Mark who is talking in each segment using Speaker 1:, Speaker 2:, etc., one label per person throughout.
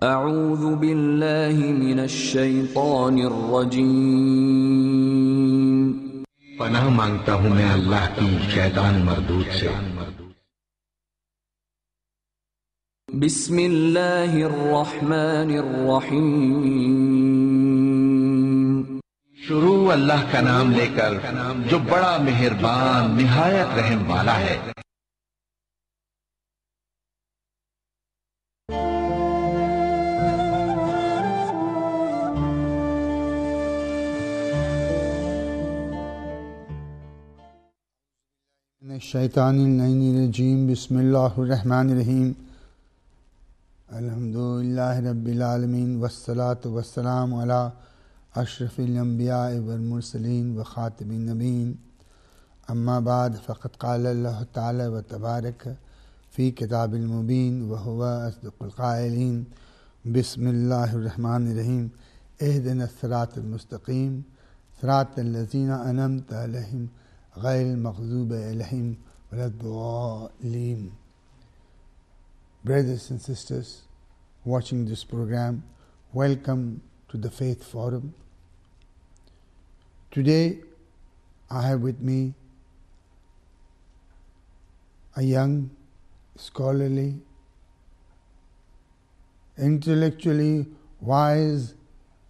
Speaker 1: أعوذ بالله من الشيطان الرجيم
Speaker 2: पनाह मांगता हूँ मैं अल्लाह की शैतान मरदूद से।
Speaker 1: बिस्म इल्लाहि अर्रहमानि अर्रहीम।
Speaker 2: शुरू अल्लाह का नाम लेकर जो बड़ा मेहरबान निहायत रहम वाला है।
Speaker 3: शैतानिर्रजीम बिस्मिल्लाहिर्रहमानिर्रहीम अल्हम्दुलिल्लाहि रब्बिल आलमीन वस्सलातु वस्सलामु अला अशरफिल अंबिया वल मुरसलीन व खातिमिन नबीन अम्मा बाद फ़क़द क़ाल अल्लाह तआला व तबारक फ़ी किताबिल मुबीन व हुवा अस्दक़ुल क़ाइलीन बिस्मिल्लाहिर्रहमानिर्रहीम इहदिनस सिरातल मुस्तक़ीम सिरातल लज़ीना अनअमता अलैहिम ग़ैरिल मग़ज़ूबि अलैहिम वलद्दॉलीन. Brothers and sisters watching this program, welcome to the Faith Forum. Today I have with me a young, scholarly, intellectually wise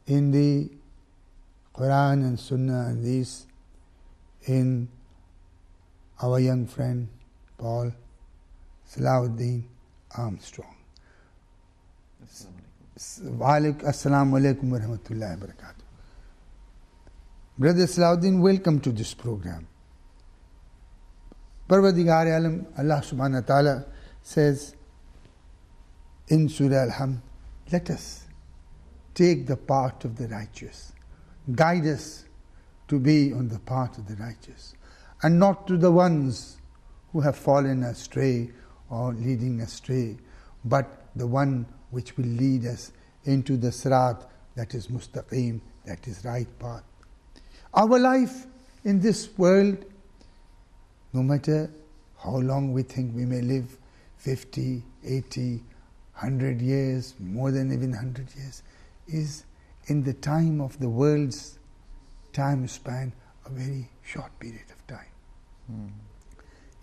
Speaker 3: in the Quran and Sunnah and these in our young friend Paul Salahuddin Armstrong. Assalamu alaikum wa rahmatullahi wa barakatuh. Brother Salahuddin, welcome to this program. Parvardigar Alam, Allah subhanahu wa ta'ala says in Surah Al-Hamd, let us take the path of the righteous. Guide us to be on the path of the righteous, and not to the ones who have fallen astray or leading astray, but the one which will lead us into the sirat that is mustaqim, that is right path. Our life in this world, no matter how long we think we may live, 50, 80, 100 years, more than even 100 years, is in the time of the world's time span a very short period of time.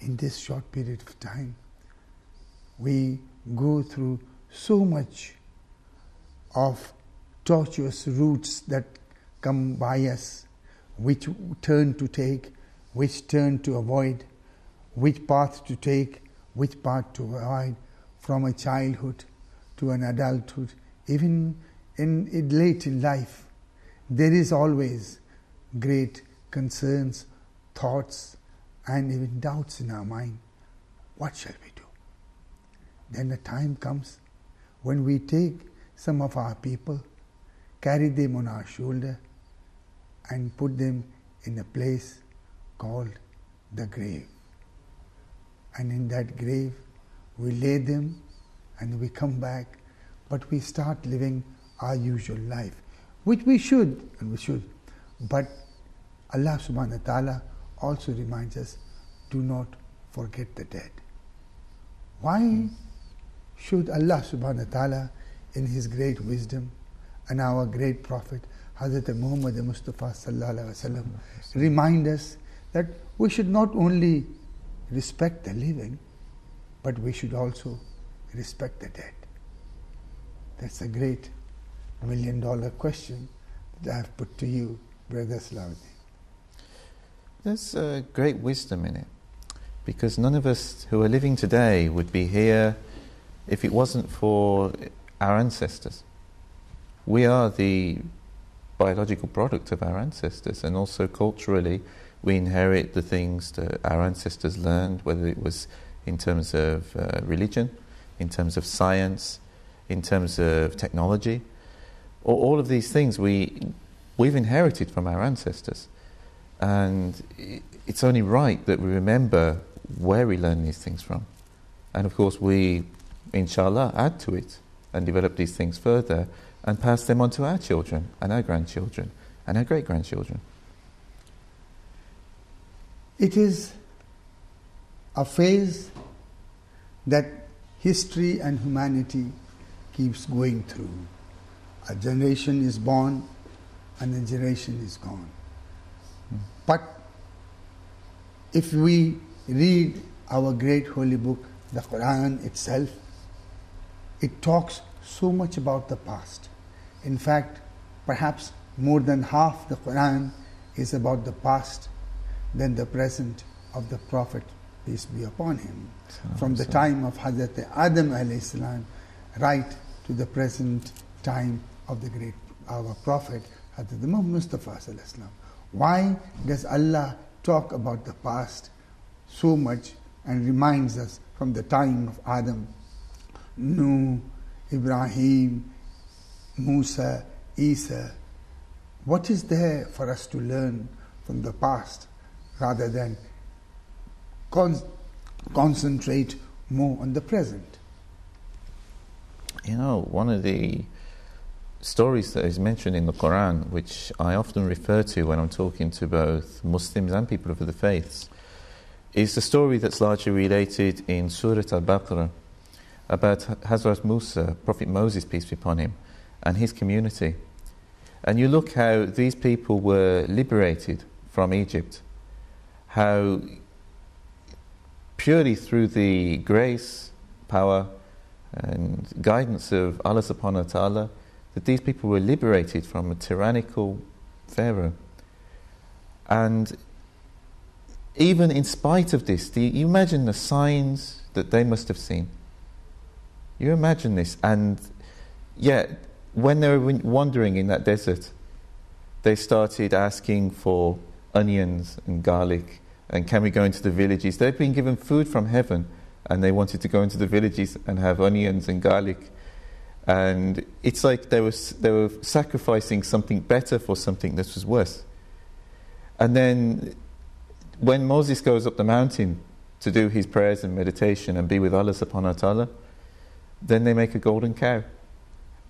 Speaker 3: In this short period of time, we go through so much of tortuous routes that come by us, which turn to take, which turn to avoid, which path to take, which path to avoid, from a childhood to an adulthood. Even in late in life, there is always great concerns, thoughts, and even doubts in our mind. What shall we do? Then a time comes when we take some of our people, carry them on our shoulder, and put them in a place called the grave. And in that grave, we lay them and we come back, but we start living our usual life, which we should, and we should. But Allah subhanahu wa ta'ala also reminds us, do not forget the dead. Why should Allah subhanahu wa ta'ala in His great wisdom and our great Prophet Hazrat Muhammad Mustafa sallallahu alaihi wasallam remind us that we should not only respect the living, but we should also respect the dead? That's a great $1 million question that I have put to you, Brother Salahuddin.
Speaker 4: There's great wisdom in it, because none of us who are living today would be here if it wasn't for our ancestors. We are the biological product of our ancestors, and also culturally we inherit the things that our ancestors learned, whether it was in terms of religion, in terms of science, in terms of technology. All of these things we've inherited from our ancestors. And it's only right that we remember where we learn these things from. And of course we, inshallah, add to it and develop these things further and pass them on to our children and our grandchildren and our great-grandchildren.
Speaker 3: It is a phase that history and humanity keeps going through. A generation is born and a generation is gone. But if we read our great holy book, the Quran itself, it talks so much about the past. In fact, perhaps more than half the Quran is about the past than the present of the Prophet, peace be upon him. From the time of Hazrat Adam alayhi salam right to the present time of the great our Prophet, Hazrat Muhammad Mustafa sallallahu alaihi wasallam. Why does Allah talk about the past so much and reminds us from the time of Adam, Nuh, Ibrahim, Musa, Isa? What is there for us to learn from the past rather than concentrate more on the present?
Speaker 4: You know, one of the stories that is mentioned in the Quran, which I often refer to when I'm talking to both Muslims and people of the faiths, is the story that's largely related in Surah Al-Baqarah about Hazrat Musa, Prophet Moses, peace be upon him, and his community. And you look how these people were liberated from Egypt, how purely through the grace, power and guidance of Allah subhanahu wa ta'ala, that these people were liberated from a tyrannical Pharaoh. And even in spite of this, you imagine the signs that they must have seen. You imagine this, and yet when they were wandering in that desert, they started asking for onions and garlic, and can we go into the villages? They'd been given food from heaven, and they wanted to go into the villages and have onions and garlic. And it's like they were sacrificing something better for something that was worse. And then when Moses goes up the mountain to do his prayers and meditation and be with Allah subhanahu wa ta'ala, then they make a golden cow.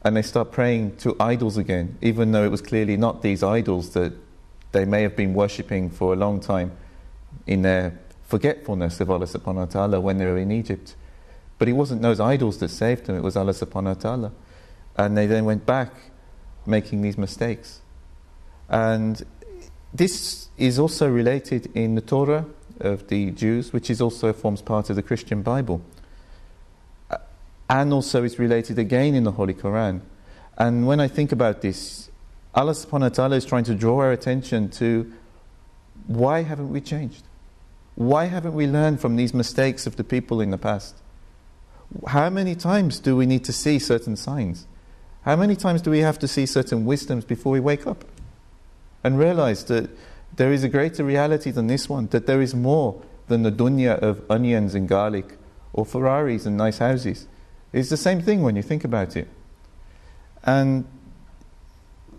Speaker 4: And they start praying to idols again, even though it was clearly not these idols that they may have been worshipping for a long time in their forgetfulness of Allah subhanahu wa ta'ala when they were in Egypt. But it wasn't those idols that saved them, it was Allah subhanahu wa ta'ala. And they then went back making these mistakes. And this is also related in the Torah of the Jews, which is also forms part of the Christian Bible. And also is related again in the Holy Quran. And when I think about this, Allah subhanahu wa ta'ala is trying to draw our attention to why haven't we changed? Why haven't we learned from these mistakes of the people in the past? How many times do we need to see certain signs? How many times do we have to see certain wisdoms before we wake up and realize that there is a greater reality than this one, that there is more than the dunya of onions and garlic or Ferraris and nice houses? It's the same thing when you think about it. And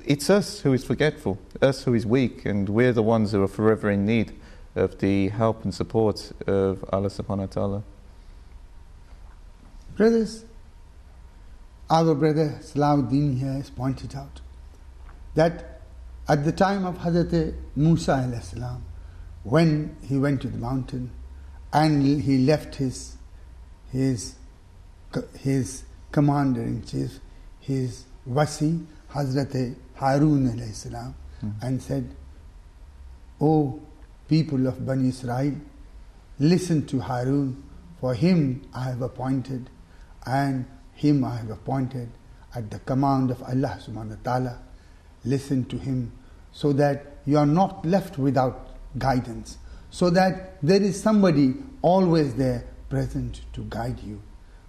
Speaker 4: it's us who is forgetful, us who is weak, and we're the ones who are forever in need of the help and support of Allah subhanahu wa ta'ala.
Speaker 3: Brothers, our brother Salahuddin here has pointed out that at the time of Hazrat Musa alayhi salam, when he went to the mountain and he left his commander-in-chief, his Wasi, Hazrat Harun alayhi salam, and said, "O people of Bani Israel, listen to Harun, for him I have appointed, and him I have appointed at the command of Allah subhanahu wa ta'ala. Listen to him so that you are not left without guidance, so that there is somebody always there present to guide you."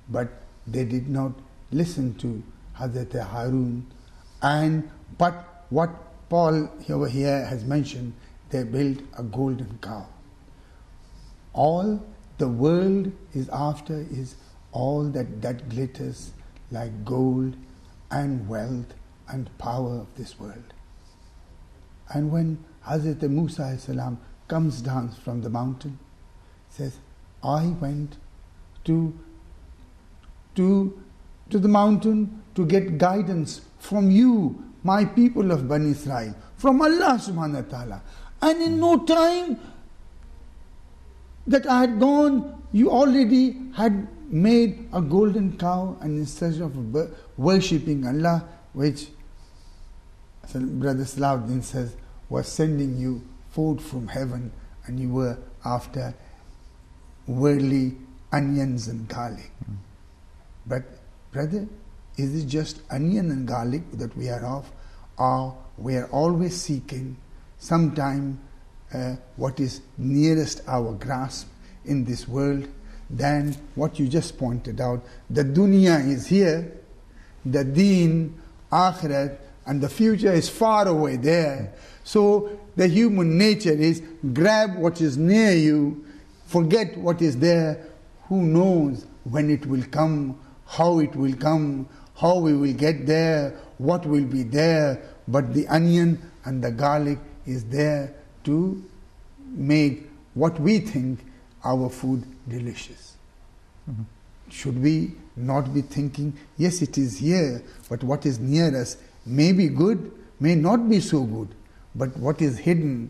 Speaker 3: But they did not listen to Hazrat Harun. But what Paul over here has mentioned, they built a golden cow. All the world is after is all that glitters like gold and wealth and power of this world. And when Hazrat Musa alayhi salam comes down from the mountain, says, "I went to the mountain to get guidance from you, my people of Bani Israel, from Allah subhanahu wa ta'ala. And in no time that I had gone, you already had made a golden cow, and instead of worshipping Allah, which Brother Salahuddin says was sending you food from heaven, and you were after worldly onions and garlic. But brother, is it just onion and garlic that we are of, or we are always seeking sometime what is nearest our grasp in this world than what you just pointed out? The dunya is here, the deen, akhirat, and the future is far away there. So the human nature is grab what is near you, forget what is there. Who knows when it will come, how it will come, how we will get there, what will be there. But the onion and the garlic is there to make what we think our food delicious. Should we not be thinking, yes, it is here, but what is near us may be good, may not be so good, but what is hidden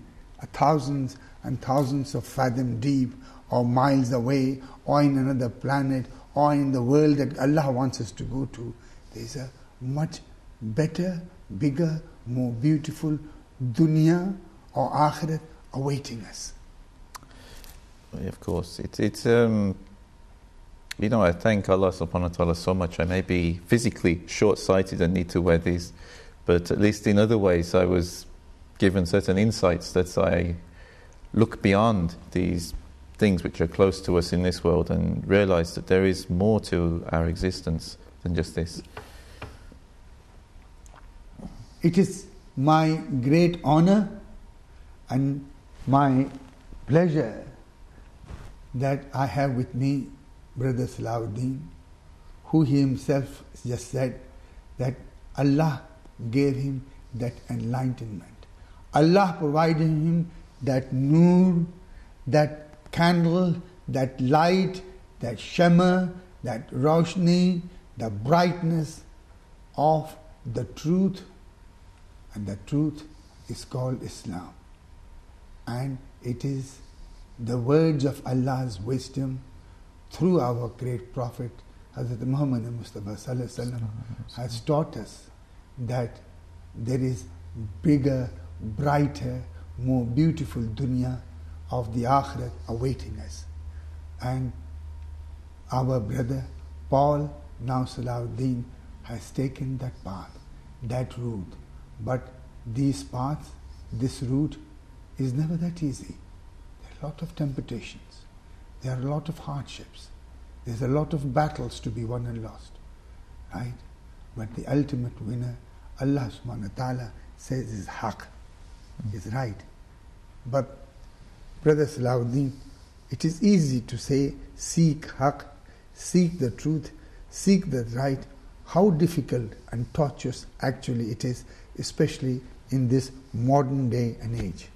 Speaker 3: thousands and thousands of fathom deep, or miles away, or in another planet, or in the world that Allah wants us to go to, there is a much better, bigger, more beautiful dunya or akhirat awaiting us.
Speaker 4: Of course, it's you know, I thank Allah subhanahu wa ta'ala so much. I may be physically short-sighted and need to wear these, but at least in other ways I was given certain insights that I look beyond these things which are close to us in this world and realize that there is more to our existence than just this.
Speaker 3: It is my great honor and my pleasure that I have with me Brother Salahuddin, who he himself just said that Allah gave him that enlightenment. Allah provided him that nur, that candle, that light, that shimmer, that roshni, the brightness of the truth, and the truth is called Islam. And it is the words of Allah's wisdom through our great Prophet Hazrat Muhammad Mustafa Sallallahu Alaihi Wasallam has taught us that there is bigger, brighter, more beautiful dunya of the akhirat awaiting us. And our brother Paul, now Salahuddin, has taken that path, that route. But these paths, this route is never that easy. There are a lot of temptations. There are a lot of hardships. There's a lot of battles to be won and lost. Right? But the ultimate winner, Allah subhanahu wa ta'ala says, is haq, is right. But Brother Salahuddin, it is easy to say, seek haq, seek the truth, seek the right. How difficult and tortuous actually it is, especially in this modern day and age.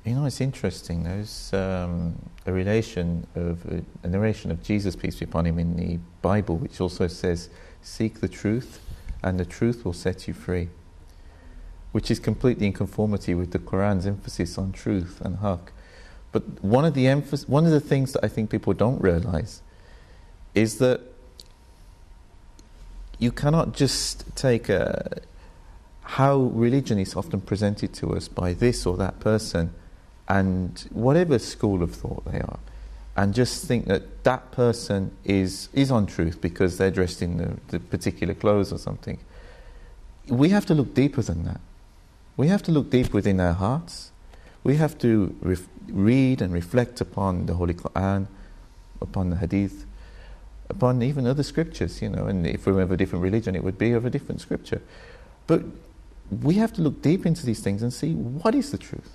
Speaker 4: You know, it's interesting. There's a narration of Jesus, peace be upon him, in the Bible, which also says, seek the truth and the truth will set you free, which is completely in conformity with the Quran's emphasis on truth and haqq. But one of the things that I think people don't realize is that you cannot just take how religion is often presented to us by this or that person, and whatever school of thought they are, and just think that that person is on truth because they're dressed in the particular clothes or something. We have to look deeper than that. We have to look deep within our hearts. We have to read and reflect upon the Holy Quran, upon the Hadith, upon even other scriptures, you know, and if we were of a different religion, it would be of a different scripture. But we have to look deep into these things and see, what is the truth?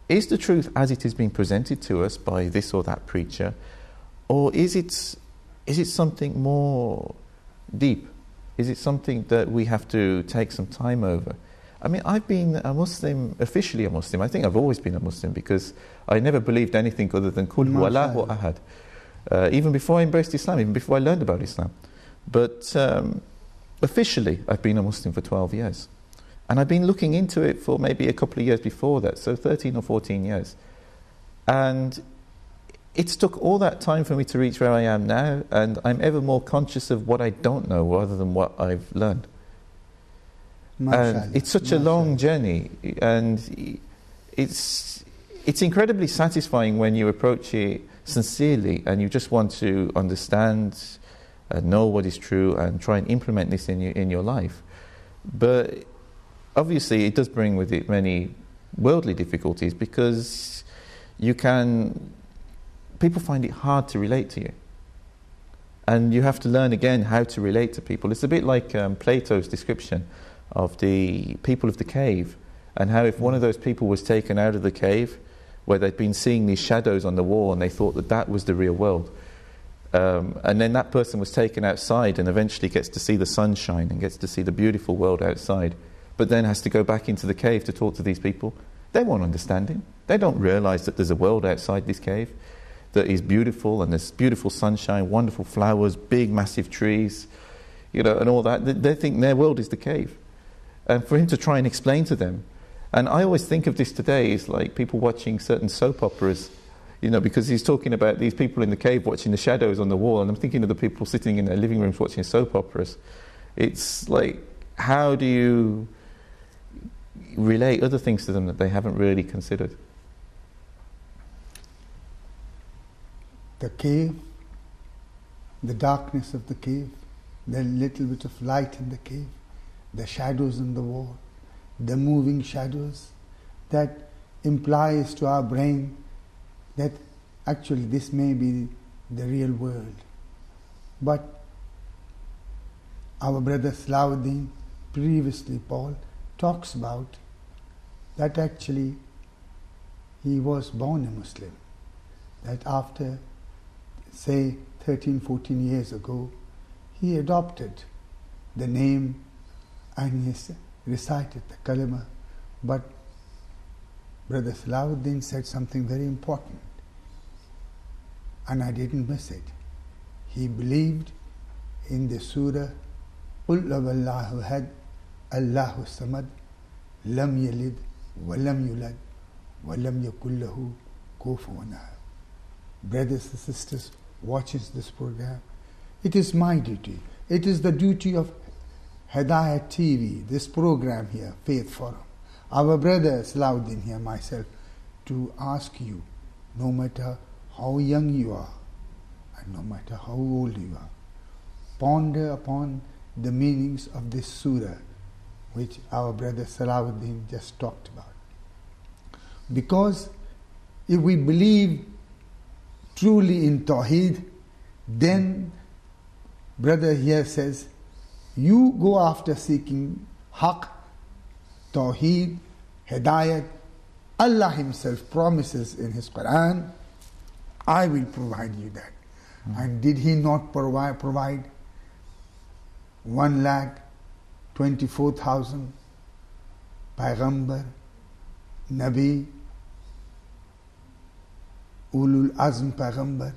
Speaker 4: Is the truth as it is being presented to us by this or that preacher, or is it something more deep? Is it something that we have to take some time over? I mean, I've been a Muslim, officially a Muslim. I think I've always been a Muslim because I never believed anything other than Kul huwa Allahu ahad. Even before I embraced Islam, even before I learned about Islam. But officially, I've been a Muslim for 12 years. And I've been looking into it for maybe a couple of years before that, so 13 or 14 years. And it's took all that time for me to reach where I am now, and I'm ever more conscious of what I don't know rather than what I've learned. And it's such a long journey, and it's incredibly satisfying when you approach it sincerely and you just want to understand and know what is true and try and implement this in your life. But obviously it does bring with it many worldly difficulties, because people find it hard to relate to you, and you have to learn again how to relate to people. It's a bit like Plato's description of the people of the cave, and how if one of those people was taken out of the cave where they'd been seeing these shadows on the wall and they thought that was the real world, and then that person was taken outside and eventually gets to see the sunshine and gets to see the beautiful world outside, but then has to go back into the cave to talk to these people, they won't understand him. They don't realize that there's a world outside this cave that is beautiful, and there's beautiful sunshine, wonderful flowers, big massive trees, and all that. They think their world is the cave. And for him to try and explain to them, and I always think of this today as like people watching certain soap operas, because he's talking about these people in the cave watching the shadows on the wall, and I'm thinking of the people sitting in their living rooms watching soap operas. It's like, how do you relate other things to them that they haven't really considered?
Speaker 3: The cave, the darkness of the cave, the little bit of light in the cave, the shadows on the wall, the moving shadows, that implies to our brain that actually this may be the real world. But our brother Salahuddin, previously Paul, talks about that actually he was born a Muslim, that after say 13, 14 years ago, he adopted the name and he recited the kalima. But Brother Salahuddin said something very important, and I didn't miss it. He believed in the surah, قُلْ لَوَاللَّهُ هَدْ اللَّهُ السَّمَدْ لَمْ يَلِدْ وَلَمْ يُولَدْ وَلَمْ يَكُنْ لَهُ كُفُوًا أَحَدٌ. Brothers and sisters, watches this program, it is my duty, it is the duty of Hidayat TV, this program here, Faith Forum, our brother Salahuddin here, myself, to ask you, no matter how young you are and no matter how old you are, ponder upon the meanings of this surah which our brother Salahuddin just talked about. Because if we believe truly in Tawheed, then brother here says, you go after seeking Haqq, Tawheed, Hidayat. Allah Himself promises in His Quran, I will provide you that. And did He not provide 1,24,000 Paighambar, Nabi, Ulul Azm Paighambar,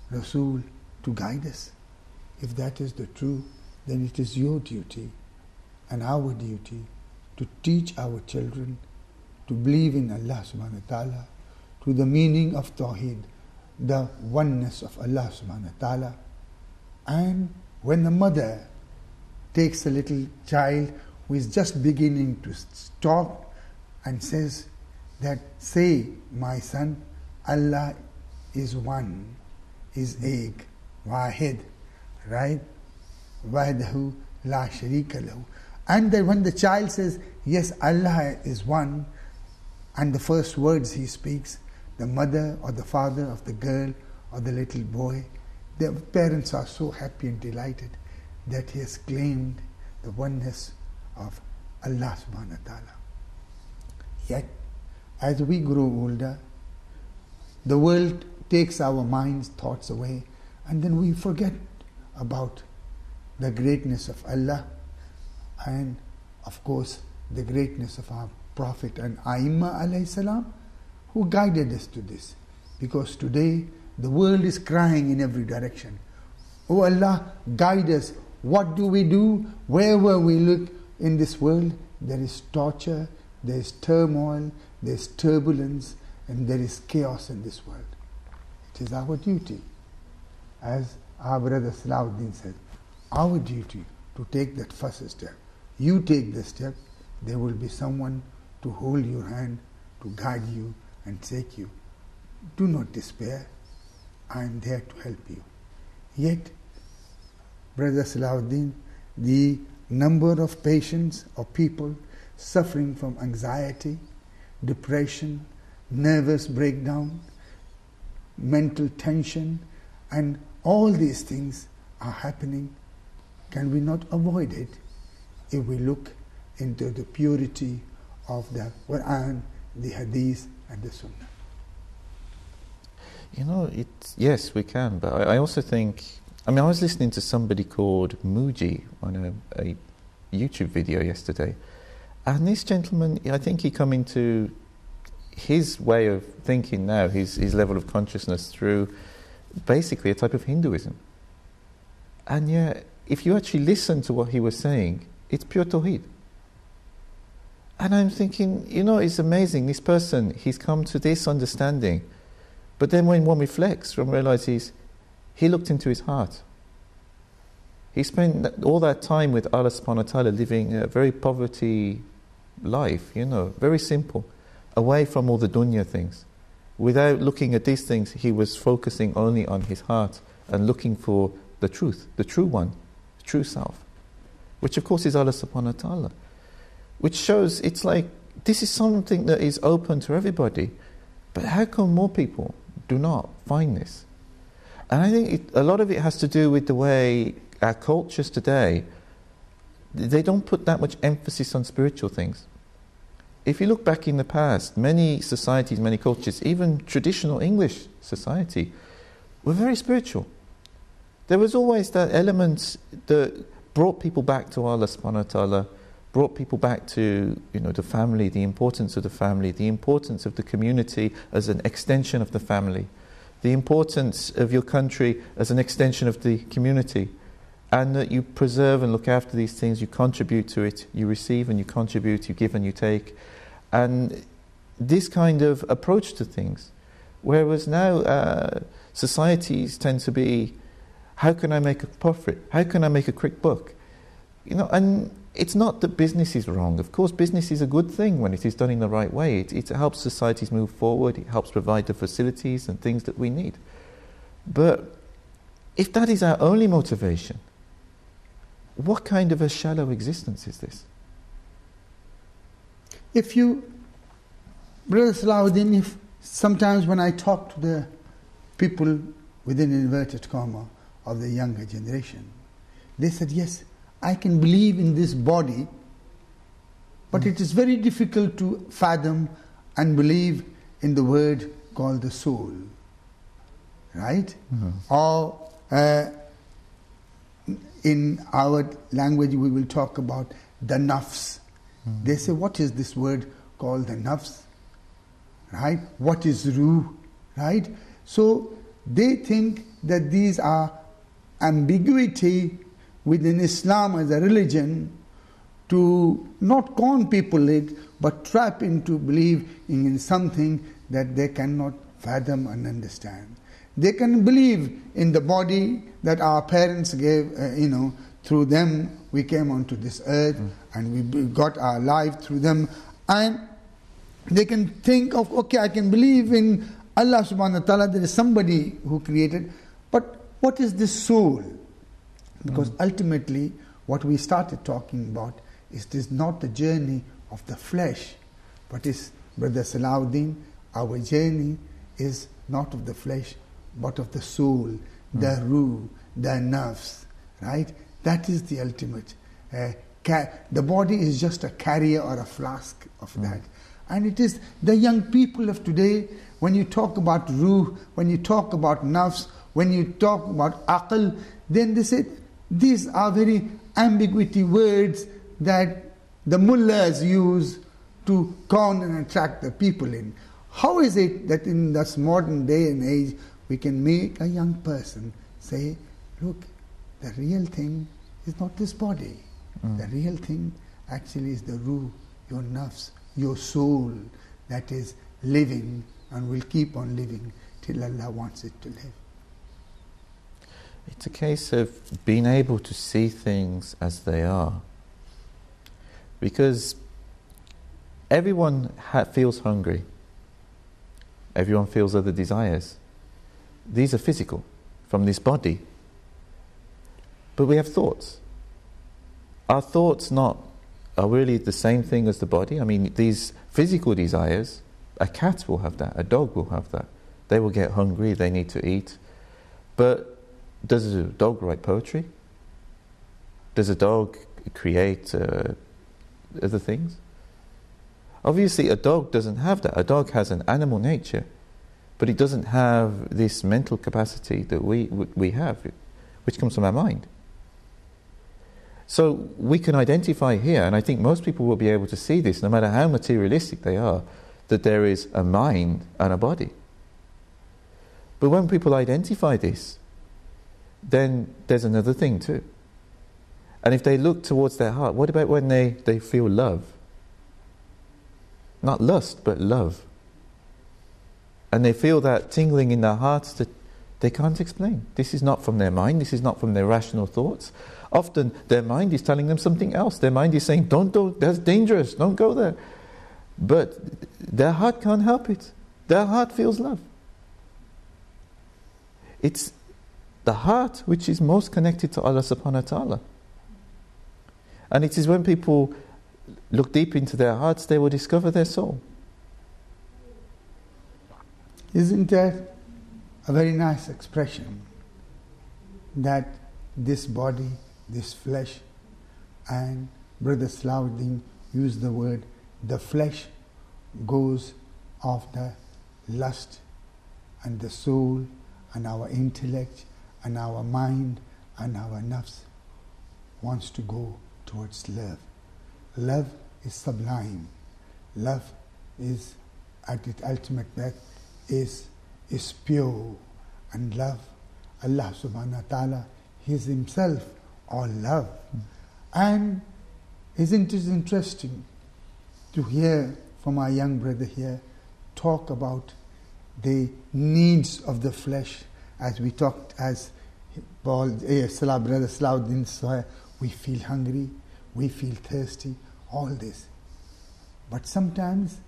Speaker 3: Rasul, to guide us? If that is the truth, then it is your duty and our duty to teach our children to believe in Allah subhanahu wa ta'ala, to the meaning of Tawheed, the oneness of Allah subhanahu wa ta'ala. And when the mother takes a little child who is just beginning to talk and says that, say, my son, Allah is one, is ek, wahid, right? Wahdahu la sharika lahu. And then when the child says, yes, Allah is one, and the first words he speaks, the mother or the father of the girl or the little boy, their parents are so happy and delighted that he has claimed the oneness of Allah subhanahu wa ta'ala. Yet, as we grow older, the world takes our minds, thoughts away, and then we forget about the greatness of Allah and, of course, the greatness of our Prophet and Aimma alayhi salam, who guided us to this. Because today, the world is crying in every direction. Oh Allah, guide us. What do we do? Wherever we look in this world, there is torture, there is turmoil, there is turbulence, and there is chaos in this world. It is our duty. As our brother Salahuddin said, our duty to take that first step. You take the step, there will be someone to hold your hand, to guide you and take you. Do not despair. I am there to help you. Yet, Brother Salahuddin, the number of patients or people suffering from anxiety, depression, nervous breakdown, mental tension, and all these things are happening. Can we not avoid it if we look into the purity of the Quran, the Hadith, and the Sunnah?
Speaker 4: Yes, we can, but I also think, I was listening to somebody called Muji on a YouTube video yesterday, and this gentleman, I think he come into his way of thinking now, his level of consciousness through basically a type of Hinduism. And yet, if you actually listen to what he was saying, it's pure Tawheed. And I'm thinking, it's amazing, this person, he's come to this understanding. But then when one reflects, one realizes he looked into his heart. He spent all that time with Allah subhanahu wa ta'ala living a very poverty life, very simple, away from all the dunya things. Without looking at these things, he was focusing only on his heart and looking for the truth, the true one, the true self, which of course is Allah subhanahu wa ta'ala. Which shows it's like, this is something that is open to everybody. But how come more people do not find this? And I think a lot of it has to do with the way our cultures today, they don't put that much emphasis on spiritual things. If you look back in the past, many societies, many cultures, even traditional English society, were very spiritual. There was always that element that brought people back to Allah subhanahu wa ta'ala, brought people back to the family, the importance of the family, the importance of the community as an extension of the family, the importance of your country as an extension of the community, and that you preserve and look after these things, you contribute to it, you receive and you contribute, you give and you take. And this kind of approach to things. Whereas now societies tend to be, how can I make a profit? How can I make a quick buck? And it's not that business is wrong. Of course, business is a good thing when it is done in the right way. It helps societies move forward. It helps provide the facilities and things that we need. But if that is our only motivation, what kind of a shallow existence is this?
Speaker 3: Brother Salahuddin, if sometimes when I talk to the people within inverted comma of the younger generation, they said, yes, I can believe in this body, but it is very difficult to fathom and believe in the word called the soul. Right? Mm-hmm. Or in our language we will talk about the nafs. Mm-hmm. They say, what is this word called the nafs? Right? What is ruh? Right? So they think that these are ambiguity within Islam as a religion to not con people it, but trap into believing in something that they cannot fathom and understand. They can believe in the body that our parents gave, through them we came onto this earth and we got our life through them. And they can think of, okay, I can believe in Allah subhanahu wa ta'ala, there is somebody who created, but what is this soul? Because ultimately, what we started talking about is this not the journey of the flesh, but is, Brother Salahuddin, our journey is not of the flesh, but of the soul, the ruh, the nafs, right? That is the ultimate. The body is just a carrier or a flask of that. And it is the young people of today, when you talk about ruh, when you talk about nafs, when you talk about aql, then they say, these are very ambiguity words that the mullahs use to con and attract the people in. How is it that in this modern day and age we can make a young person say, look, the real thing is not this body. The real thing actually is the ruh, your nafs, your soul that is living and will keep on living till Allah wants it to live.
Speaker 4: It's a case of being able to see things as they are. Because everyone feels hungry. Everyone feels other desires. These are physical, from this body. But we have thoughts. Are thoughts not are really the same thing as the body? I mean, these physical desires, a cat will have that, a dog will have that. They will get hungry, they need to eat. But does a dog write poetry? Does a dog create other things? Obviously, a dog doesn't have that. A dog has an animal nature, but it doesn't have this mental capacity that we have, which comes from our mind. So we can identify here, and I think most people will be able to see this, no matter how materialistic they are, that there is a mind and a body. But when people identify this, then there's another thing too. And if they look towards their heart, what about when they feel love? Not lust, but love. And they feel that tingling in their hearts that they can't explain. This is not from their mind, this is not from their rational thoughts. Often their mind is telling them something else. Their mind is saying, don't go, that's dangerous, don't go there. But their heart can't help it. Their heart feels love. It's the heart which is most connected to Allah subhanahu wa ta'ala. And it is when people look deep into their hearts, they will discover their soul.
Speaker 3: Isn't that a very nice expression? That this body, this flesh, and Brother Salahuddin used the word, the flesh goes after lust, and the soul, and our intellect, and our mind, and our nafs wants to go towards love. Love is sublime. Love is, at its ultimate best, is pure. And love, Allah subhanahu wa ta'ala, He is Himself all love. And isn't it interesting to hear from our young brother here talk about the needs of the flesh, as we talked, as brother Salahuddin said, we feel hungry, we feel thirsty, all this. But sometimes,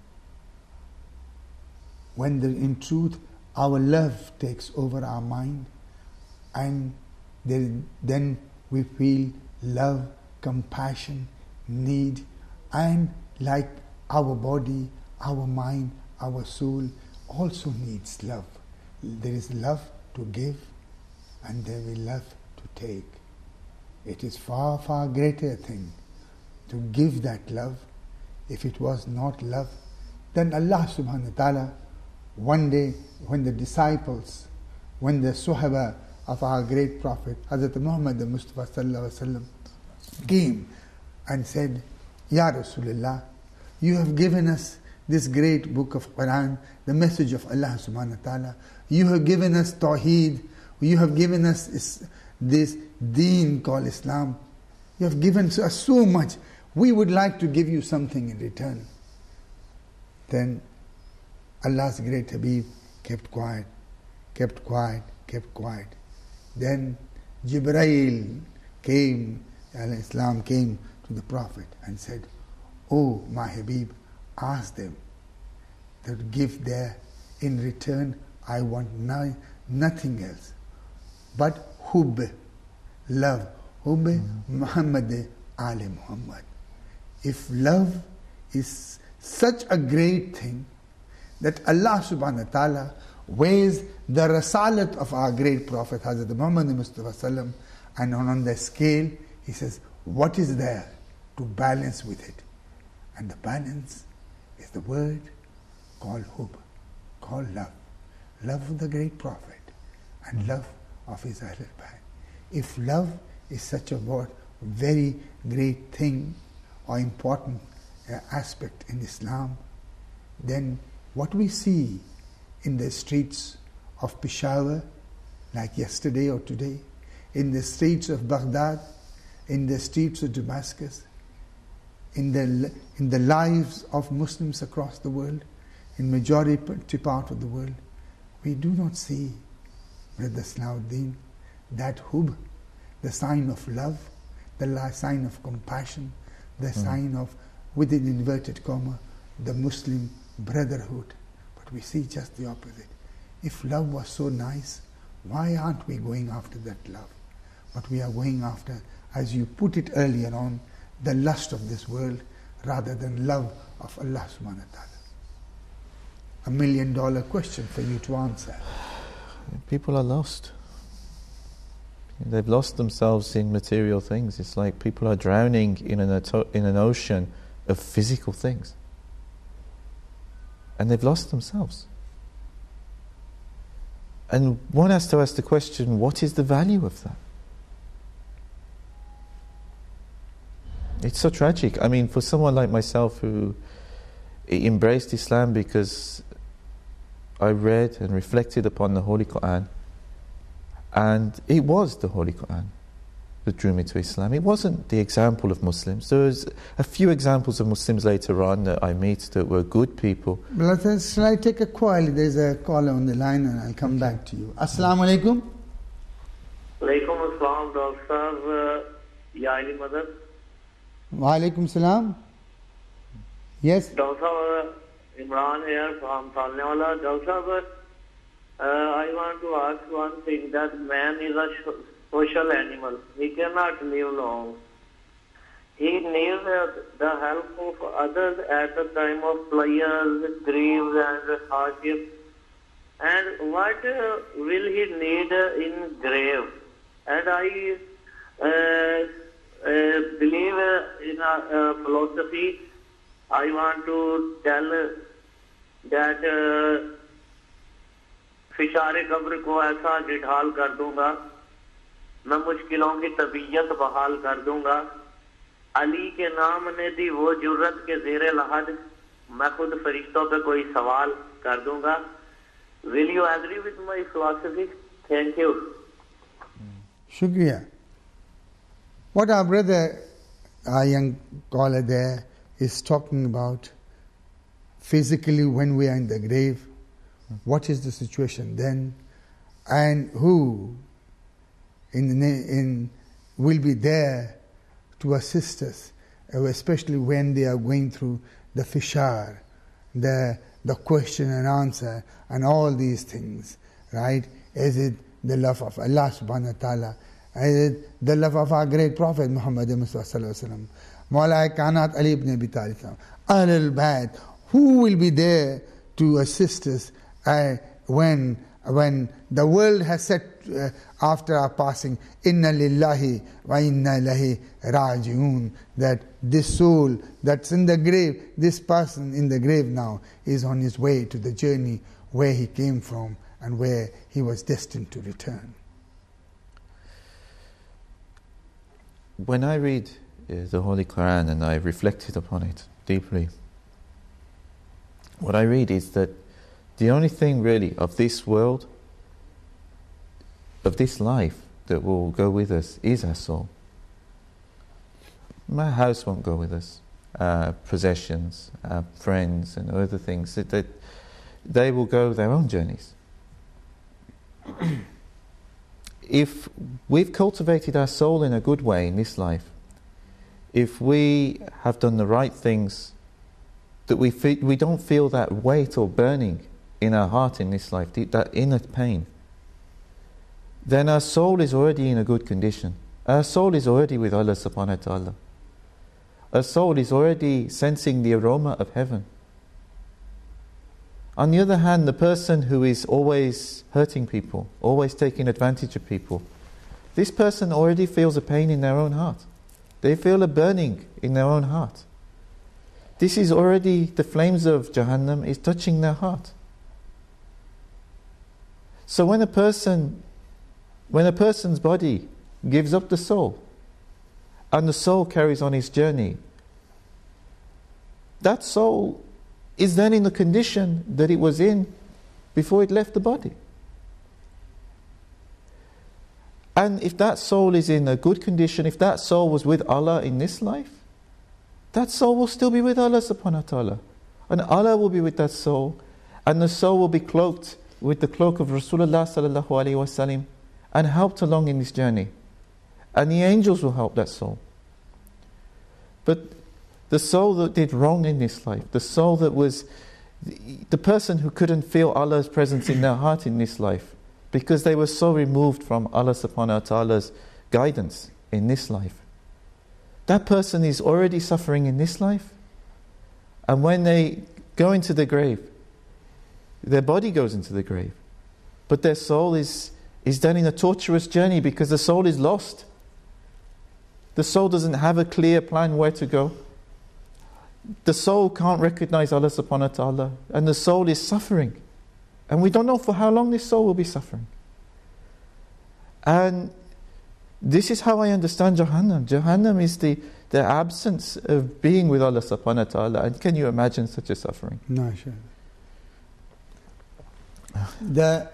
Speaker 3: when in truth our love takes over our mind, and then we feel love, compassion, need, and like our body, our mind, our soul also needs love. There is love to give, and there is love to take. It is far, far greater thing to give that love. If it was not love, then Allah subhanahu wa ta'ala, one day when the disciples, when the Sahaba of our great Prophet, Hazrat Muhammad Mustafa sallallahu alaihi wasallam, came and said, Ya Rasulullah, you have given us this great book of Quran, the message of Allah subhanahu wa ta'ala. You have given us Tawheed. You have given us this deen called Islam. You have given us so much. We would like to give you something in return. Then Allah's great Habib kept quiet, kept quiet, kept quiet. Then Jibreel came, Islam came to the Prophet and said, Oh my Habib, ask them to give there. In return, I want nothing else but Hubb, love. Hubb Muhammad Ali Muhammad. If love is such a great thing that Allah subhanahu wa ta'ala weighs the rasalat of our great Prophet Hazrat Muhammad Mustafa sallam, and on the scale He says, what is there to balance with it? And the balance is the word called Hubb, called love. Love of the great Prophet and love of his Ahlul Bayt. If love is such a very great thing or important aspect in Islam, then what we see in the streets of Peshawar, like yesterday or today, in the streets of Baghdad, in the streets of Damascus, in the lives of Muslims across the world, in majority part of the world, We do not see, Brother Salahuddin, that hub, the sign of love, the sign of compassion, the sign of, with an inverted comma, the Muslim brotherhood. But we see just the opposite. If love was so nice, why aren't we going after that love? But we are going after, as you put it earlier on, the lust of this world rather than love of Allah subhanahu wa ta'ala. $1 million question for you to answer.
Speaker 4: People are lost. They've lost themselves in material things. It's like people are drowning in an ocean of physical things. And they've lost themselves. And one has to ask the question, what is the value of that? It's so tragic. I mean, for someone like myself who embraced Islam because I read and reflected upon the Holy Quran, and it was the Holy Quran that drew me to Islam. It wasn't the example of Muslims. There was a few examples of Muslims later on that I meet that were good people.
Speaker 3: Brothers, shall I take a call? There's a caller on the line and I'll come back to you. Assalamu alaikum.
Speaker 5: Alaikum assalam, Dr. Sahab. Ya Ali Madad.
Speaker 3: Wa alaikum salam. Yes.
Speaker 5: Dr. Sahab, Imran here from Talnewala. Dr. Sahab, I want to ask one thing, that man is a social animal. He cannot live long. He needs the help of others at the time of prayers, grief and hardship. And what will he need in grave? And I believe in a philosophy. I want to tell that फिशारे कब्र को ऐसा निढाल कर दूंगा, मैं मुश्किलों की तबीयत बहाल कर दूंगा, अली के नाम ने दी वो जुर्रत के ज़ेरे लहद, मैं खुद फरिश्तों पे कोई सवाल कर दूंगा. Will you agree with my philosophy? Thank you.
Speaker 3: Shukriya. What our brother, our young caller there, is talking about, physically when we are in the grave, what is the situation then, and who will be there to assist us, especially when they are going through the fishar, the question and answer, and all these things, right? Is it the love of Allah subhanahu wa ta'ala? Is it the love of our great Prophet Muhammad Mustafa sallallahu alaihi wasallam? Mawla Kanat Ali ibn Abi Talib, Ahlul Bayt, who will be there to assist us when the world has said after our passing, Inna lillahi wa inna ilahi raji'un, that this soul that's in the grave, this person in the grave now, is on his way to the journey where he came from and where he was destined to return.
Speaker 4: When I read the Holy Quran and I reflected upon it deeply, what I read is that the only thing really of this world, of this life, that will go with us is our soul. My house won't go with us, possessions, friends and other things, that they will go their own journeys. If we've cultivated our soul in a good way in this life, if we have done the right things, that we don't feel that weight or burning in our heart in this life, that inner pain, then our soul is already in a good condition. Our soul is already with Allah subhanahu wa ta'ala. Our soul is already sensing the aroma of heaven. On the other hand, the person who is always hurting people, always taking advantage of people, this person already feels a pain in their own heart. They feel a burning in their own heart. This is already, the flames of Jahannam is touching their heart. So when a person's body gives up the soul, and the soul carries on its journey, that soul is then in the condition that it was in before it left the body. And if that soul is in a good condition, if that soul was with Allah in this life, that soul will still be with Allah subhanahu wa ta'ala. And Allah will be with that soul, and the soul will be cloaked with the cloak of Rasulullah sallallahu alaihi wasallam and helped along in this journey. And the angels will help that soul. But the soul that did wrong in this life, the soul that was the person who couldn't feel Allah's presence in their heart in this life, because they were so removed from Allah subhanahu wa ta'ala's guidance in this life, that person is already suffering in this life. And when they go into the grave, their body goes into the grave, but their soul is done in a torturous journey, because the soul is lost. The soul doesn't have a clear plan where to go. The soul can't recognize Allah subhanahu wa ta'ala, and the soul is suffering. And we don't know for how long this soul will be suffering. And this is how I understand Jahannam. Jahannam is the absence of being with Allah subhanahu wa ta'ala. And can you imagine such a suffering?
Speaker 3: No, sure. The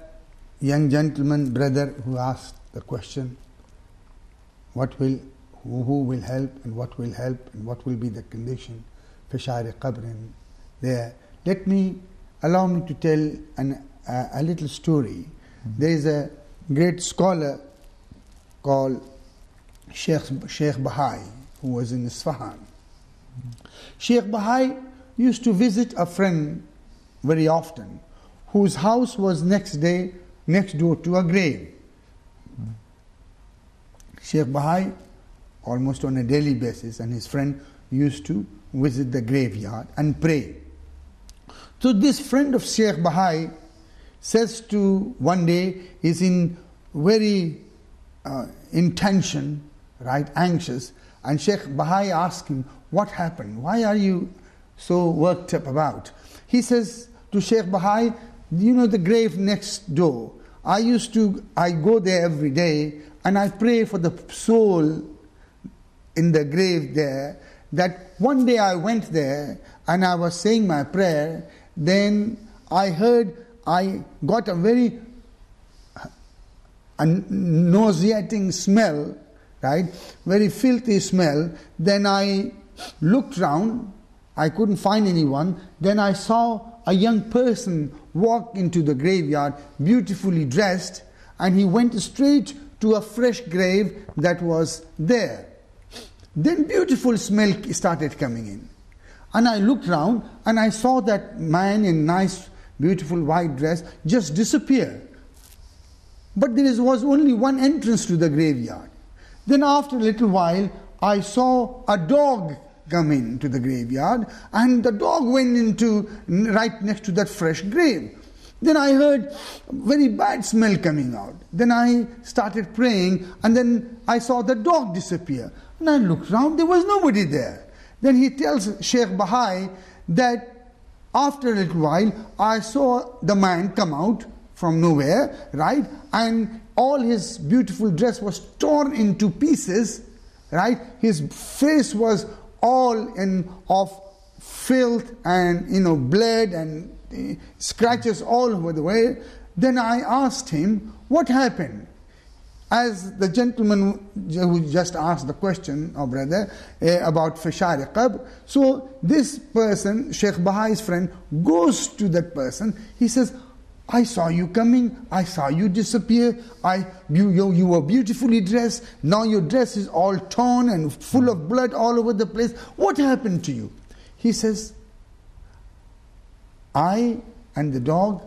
Speaker 3: young gentleman, brother, who asked the question, who will help and what will help and what will be the condition for Shari Qabrin there. Allow me to tell a little story. There is a great scholar called Sheikh Bahai, who was in Isfahan. Sheikh Bahai used to visit a friend very often, whose house was next door to a grave. Sheikh Bahai, almost on a daily basis, and his friend used to visit the graveyard and pray. So this friend of Sheikh Bahai says to, one day, he's in very in tension, right, anxious, and Sheikh Bahai asks him, what happened? Why are you so worked up about? He says to Sheikh Bahai, you know the grave next door, I go there every day and I pray for the soul in the grave there, that one day I went there and I was saying my prayer, then I got a very nauseating smell, right, very filthy smell. Then I looked round, I couldn't find anyone. Then I saw a young person walk into the graveyard, beautifully dressed, and he went straight to a fresh grave that was there. Then beautiful smell started coming in. And I looked round and I saw that man in nice, beautiful white dress just disappear. But there was only one entrance to the graveyard. Then after a little while, I saw a dog come into the graveyard, and the dog went into right next to that fresh grave. Then I heard very bad smell coming out. Then I started praying, and then I saw the dog disappear. And I looked round, there was nobody there. Then he tells Sheikh Bahai that after a little while, I saw the man come out from nowhere, right? And all his beautiful dress was torn into pieces, right? His face was all of filth and blood and scratches all over the way. Then I asked him, what happened? As the gentleman who just asked the question, brother, about Fishari Qabr. So this person, Sheikh Bahai's friend, goes to that person. He says, I saw you coming, I saw you disappear, you were beautifully dressed, now your dress is all torn and full of blood all over the place. What happened to you? He says, I and the dog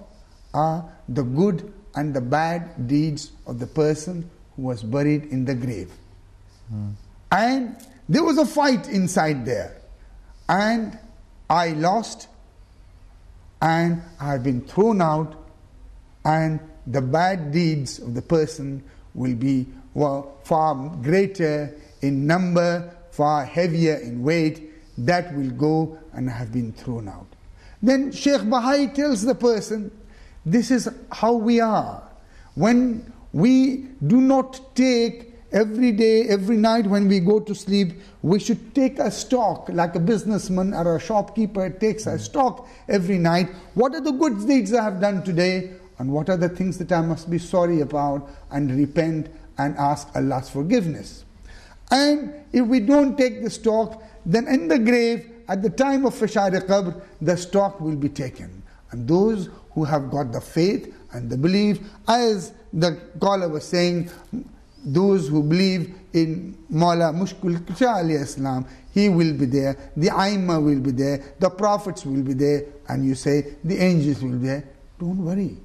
Speaker 3: are the good and the bad deeds of the person who was buried in the grave. And there was a fight inside there. And I lost, and I have been thrown out, and the bad deeds of the person will be far greater in number, far heavier in weight. That will go and have been thrown out. Then Sheikh Bahai tells the person, this is how we are. When we do not take every day, every night when we go to sleep, we should take a stock, like a businessman or a shopkeeper takes a stock every night. What are the good deeds I have done today? And what are the things that I must be sorry about and repent and ask Allah's forgiveness? And if we don't take the stock, then in the grave, at the time of Fishari Qabr, the stock will be taken. And those who have got the faith And the belief, as the caller was saying, those who believe in Mawla Mushkil Kusha alayhi Islam, he will be there, the Aimma will be there, the prophets will be there, and you say the angels will be there. Don't worry.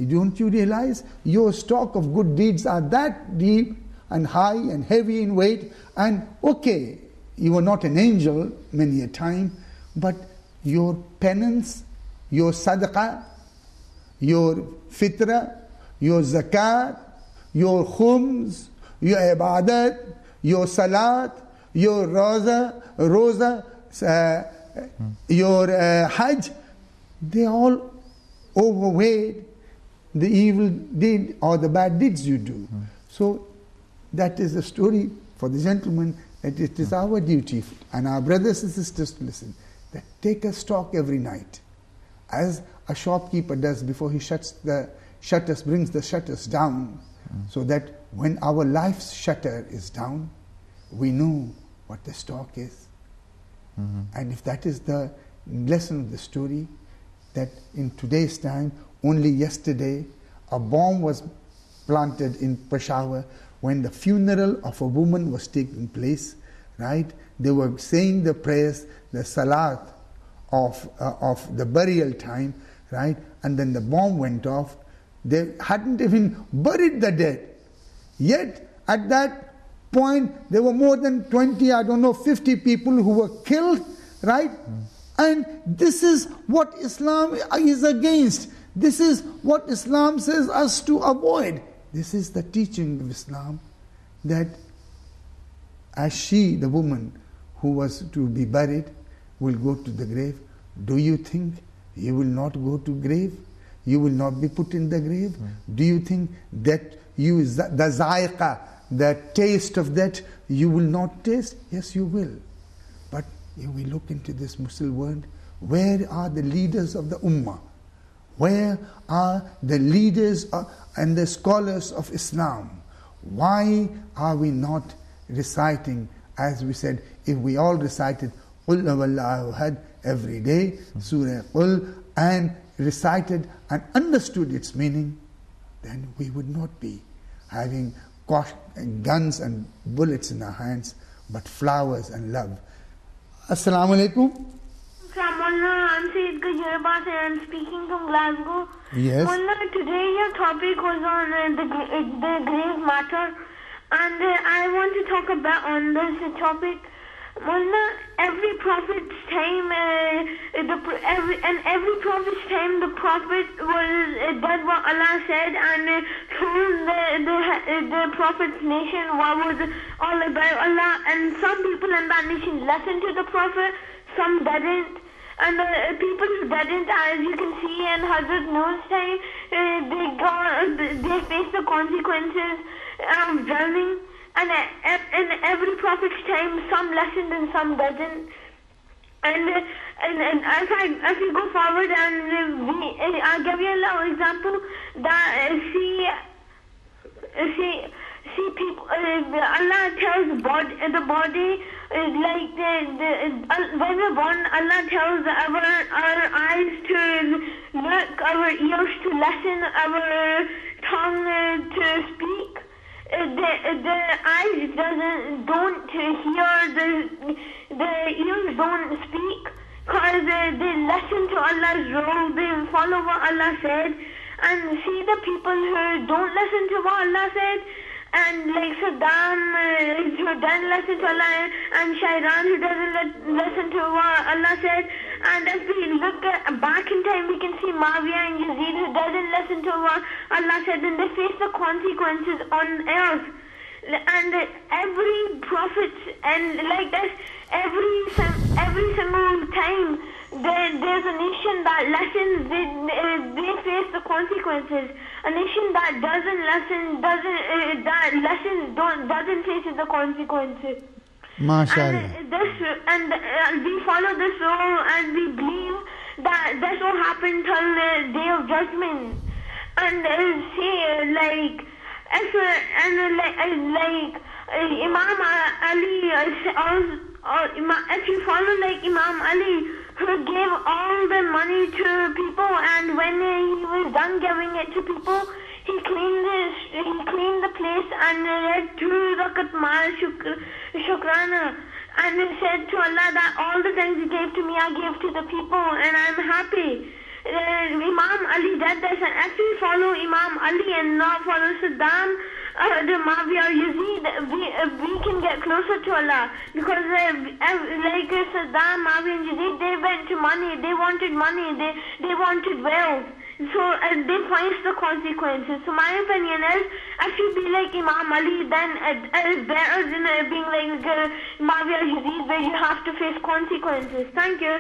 Speaker 3: Don't you realize your stock of good deeds are that deep and high and heavy in weight, and okay, you are not an angel many a time, but your penance, your sadaqah, your fitra, your zakat, your khums, your ibadat, your salat, your roza, your hajj, they all overweigh the evil deed or the bad deeds you do. So that is the story for the gentleman, that it is our duty and our brothers and sisters to listen, that take a stock every night, as a shopkeeper does before he brings the shutters down, so that when our life's shutter is down, we know what the stock is. And if that is the lesson of the story, that in today's time, only yesterday, a bomb was planted in Peshawar when the funeral of a woman was taking place, right? They were saying the prayers, the salat of the burial time, right? And then the bomb went off. They hadn't even buried the dead. Yet, at that point, there were more than 50 people who were killed, right? And this is what Islam is against. This is what Islam says us to avoid. This is the teaching of Islam, that as she, the woman who was to be buried, will go to the grave, do you think you will not go to grave? You will not be put in the grave? Do you think that the zaiqa, the taste of that, you will not taste? Yes, you will. But if we look into this Muslim world, where are the leaders of the ummah? Where are the leaders and the scholars of Islam? Why are we not reciting, as we said, if we all recited Qul huwallahu ahad every day, Surah Qul, and recited and understood its meaning, then we would not be having guns and bullets in our hands, but flowers and love. Assalamu alaikum.
Speaker 6: I'm Sayyid Gajirabas and I'm speaking from Glasgow.
Speaker 3: Yes.
Speaker 6: Mullah, today your topic was on the grave matter, and I want to talk about on this topic. Mullah, every prophet's time, every prophet's time, the prophet did what Allah said and told the prophet's nation what was all about Allah. And some people in that nation listened to the prophet, some didn't. And the people who didn't, as you can see in Hazrat Noah's time, they faced the consequences of drowning. And in every prophet's time, some listened and some didn't. And if you go forward, and I'll give you a little example that see people. Allah tells the body like when we're born, Allah tells our eyes to look, our ears to listen, our tongue to speak. The eyes don't hear, the ears don't speak, because they listen to Allah's rule, they follow what Allah said. And see the people who don't listen to what Allah said, and like Saddam, who doesn't listen to Allah, and Shairan, who doesn't listen to what Allah said. And if we look back in time, we can see Muawiyah and Yazid, who doesn't listen to what Allah said, and they face the consequences on earth. And every prophet, and like this, every single time, there's a nation that listens, they face the consequences. A nation that doesn't face the consequences.
Speaker 3: MashaAllah.
Speaker 6: And we follow this rule, and we believe that this will happen till the day of judgment. And see, Imam Ali, if you follow like Imam Ali, who gave all the money to people, and when he was done giving it to people, he cleaned the place and read 2 rakat mal shukrana, and he said to Allah that all the things he gave to me, I gave to the people, and I'm happy. Imam Ali did this, and if we follow Imam Ali and not follow Saddam, the Muawiyah or Yazid, we can get closer to Allah, because like Saddam, Muawiyah and Yazid, they went to money, they wanted wealth, so they faced the consequences. So my opinion is, if you be like Imam Ali, then it's better than being like Muawiyah or Yazid, where you have to face consequences. Thank you.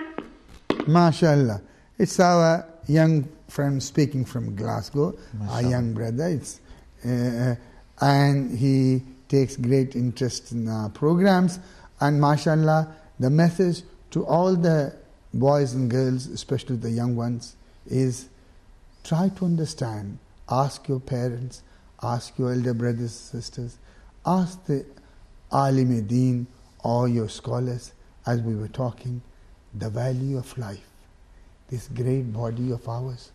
Speaker 3: MashaAllah. It's our young friend speaking from Glasgow, our young brother. It's and he takes great interest in our programs. And mashallah, the message to all the boys and girls, especially the young ones, is try to understand. Ask your parents, ask your elder brothers and sisters, ask the alim-e-deen or your scholars, as we were talking, the value of life. This great body of ours,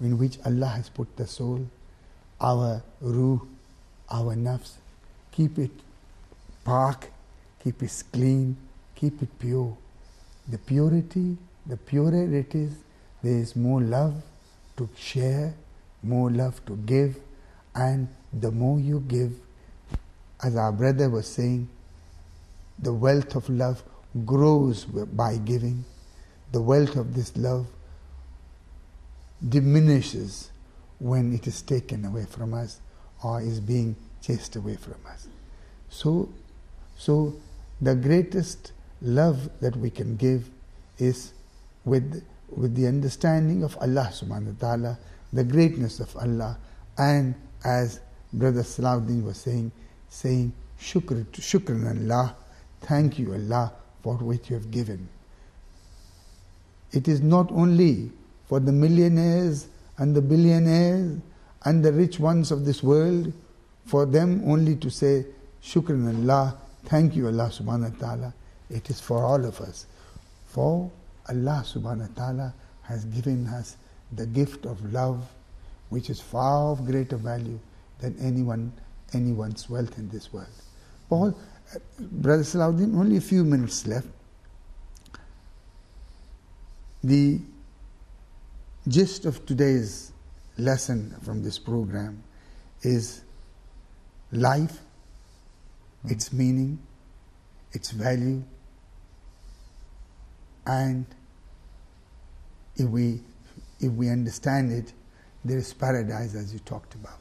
Speaker 3: in which Allah has put the soul, our ruh, our nafs, keep it pak, keep it clean, keep it pure. The purity, the purer it is, there is more love to share, more love to give, and the more you give, as our brother was saying, the wealth of love grows by giving. The wealth of this love diminishes when it is taken away from us or is being chased away from us. So the greatest love that we can give is with the understanding of Allah subhanahu wa ta'ala, the greatness of Allah, and as Brother Salahuddin was saying shukran Allah, thank you Allah for what you have given. It is not only for the millionaires and the billionaires and the rich ones of this world, for them only to say shukran Allah, thank you Allah subhanahu wa ta'ala. It is for all of us. For Allah subhanahu wa ta'ala has given us the gift of love, which is far of greater value than anyone's wealth in this world. Paul, Brother Salahuddin, only a few minutes left. The gist of today's lesson from this program is life, its meaning, its value, and if we understand it, there is paradise, as you talked about.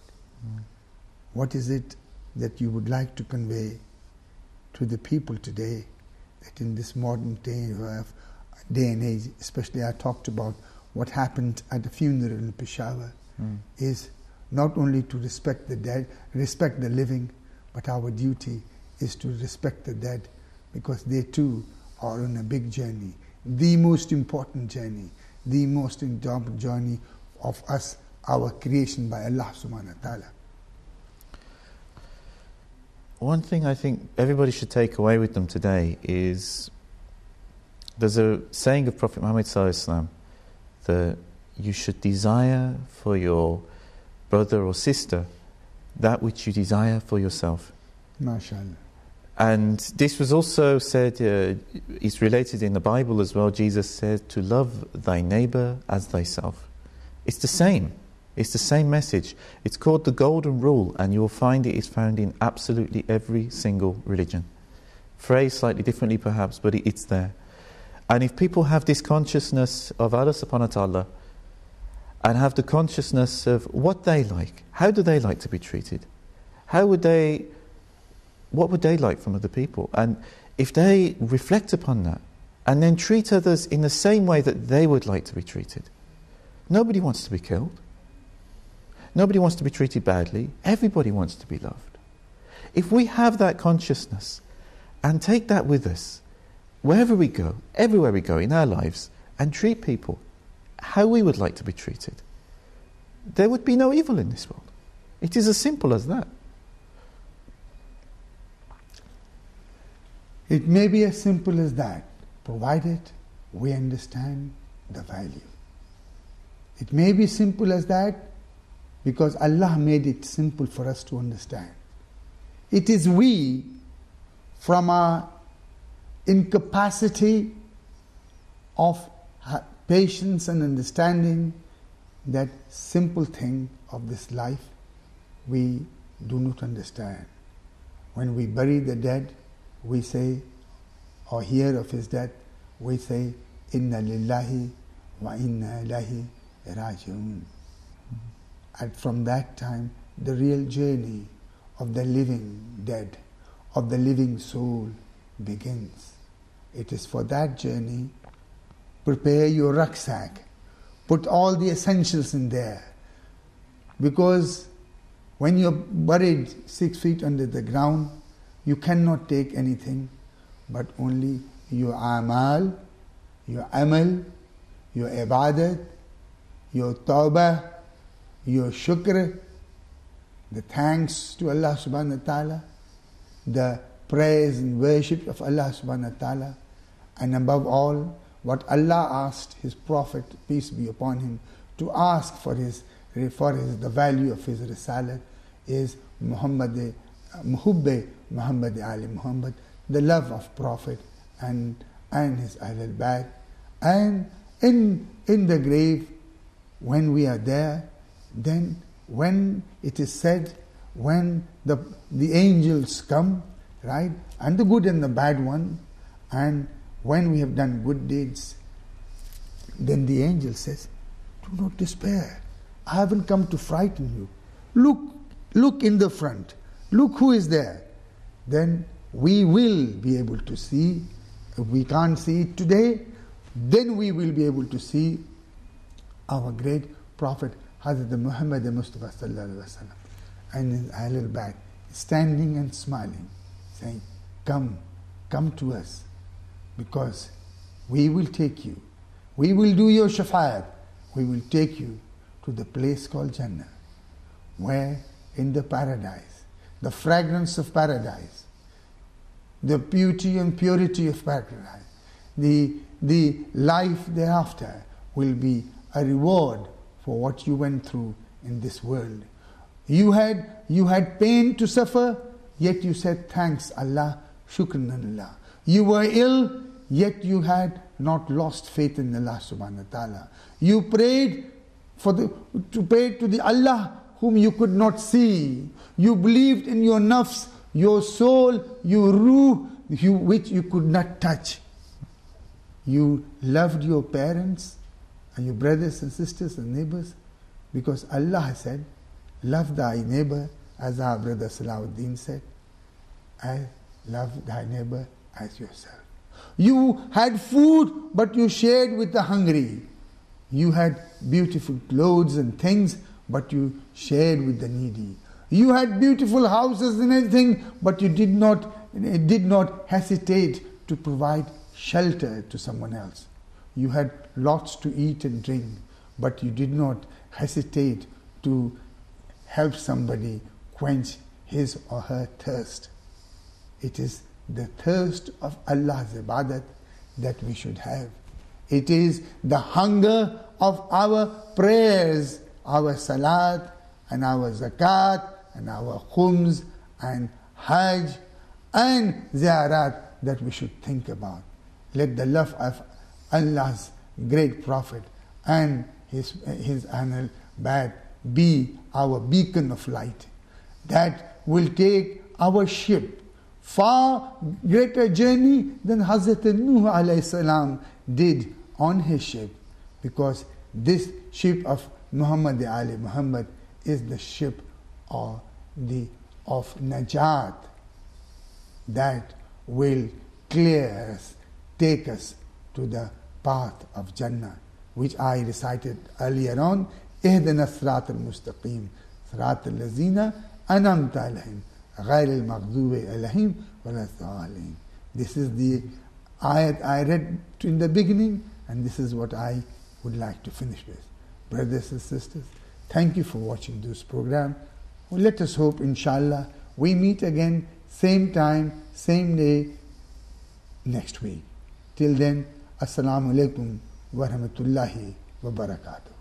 Speaker 3: What is it that you would like to convey to the people today, that in this modern day and age, especially I talked about what happened at the funeral in Peshawar, is not only to respect the dead, respect the living, but our duty is to respect the dead, because they too are on a big journey, the most important journey of us, our creation by Allah subhanahu wa ta'ala.
Speaker 4: One thing I think everybody should take away with them today is, there's a saying of Prophet Muhammad sallallahu alaihi wasallam that you should desire for your brother or sister that which you desire for yourself.
Speaker 3: MashaAllah.
Speaker 4: And this was also said, it's related in the Bible as well. Jesus said to love thy neighbor as thyself. It's the same. It's the same message. It's called the Golden Rule, and you'll find it is found in absolutely every single religion. Phrased slightly differently perhaps, but it's there. And if people have this consciousness of Allah subhanahu wa ta'ala, and have the consciousness of what they like, how do they like to be treated? What would they like from other people? And if they reflect upon that, and then treat others in the same way that they would like to be treated. Nobody wants to be killed. Nobody wants to be treated badly. Everybody wants to be loved. If we have that consciousness and take that with us, wherever we go, everywhere we go in our lives, and treat people how we would like to be treated, there would be no evil in this world. It is as simple as that.
Speaker 3: It may be as simple as that, provided we understand the value. It may be simple as that because Allah made it simple for us to understand. It is we, from our incapacity of patience and understanding that simple thing of this life, we do not understand. When we bury the dead, we say, or hear of his death, we say, Inna lillahi wa inna ilaihi raji'un. And from that time, the real journey of the living dead, of the living soul begins. It is for that journey, prepare your rucksack, put all the essentials in there. Because when you're buried 6 feet under the ground, you cannot take anything but only your amal, your amal, your ibadat, your tawbah, your shukr, the thanks to Allah subhanahu wa ta'ala, the praise and worship of Allah subhanahu wa ta'ala, and above all, what Allah asked His Prophet, peace be upon him, to ask for the value of his risalat is Muhubbe Muhammad Ali Muhammad, the love of Prophet and his Ahlul Bayt. And in the grave, when we are there, then when it is said, when the angels come, right, and the good and the bad one, and when we have done good deeds, then the angel says, do not despair. I haven't come to frighten you. Look in the front. Look who is there. Then we will be able to see. If we can't see it today, then we will be able to see our great Prophet Hazrat Muhammad Mustafa sallallahu alaihi wasallam and his Ahlul Bayt standing and smiling, saying, come to us, because we will take you. We will do your shafa'at. We will take you to the place called Jannah, where in the paradise, the fragrance of paradise, the beauty and purity of paradise, the life thereafter will be a reward for what you went through in this world. You had pain to suffer, yet you said, thanks Allah, shukran Allah. You were ill, yet you had not lost faith in Allah subhanahu wa ta'ala. You prayed to pray to the Allah whom you could not see. You believed in your nafs, your soul, your ruh, which you could not touch. You loved your parents and your brothers and sisters and neighbors, because Allah said, love thy neighbor, as our brother Salahuddin said, I love thy neighbor as yourself. You had food, but you shared with the hungry. You had beautiful clothes and things, but you shared with the needy. You had beautiful houses and everything, but you did not hesitate to provide shelter to someone else. You had lots to eat and drink, but you did not hesitate to help somebody quench his or her thirst. It is the thirst of Allah's ibadat that we should have. It is the hunger of our prayers, our salat and our zakat and our khums and hajj and ziyarat that we should think about. Let the love of Allah's great Prophet and his Ahlul Bayt be our beacon of light that will take our ship far greater journey than Hazrat Nuh alayhi salam did on his ship, because this ship of Muhammad Ali Muhammad is the ship of Najat that will clear us, take us to the path of Jannah, which I recited earlier on. Ihdina as-sirat al-mustaqim, sirat al-lazina an'amta alayhim, ghayr al-maghdubi alayhim wa la dhalin. This is the ayat I read in the beginning, and this is what I would like to finish with. Brothers and sisters, thank you for watching this program. Well, let us hope, inshallah, we meet again, same time, same day, next week. Till then, Assalamu alaikum wa rahmatullahi wa barakatuh.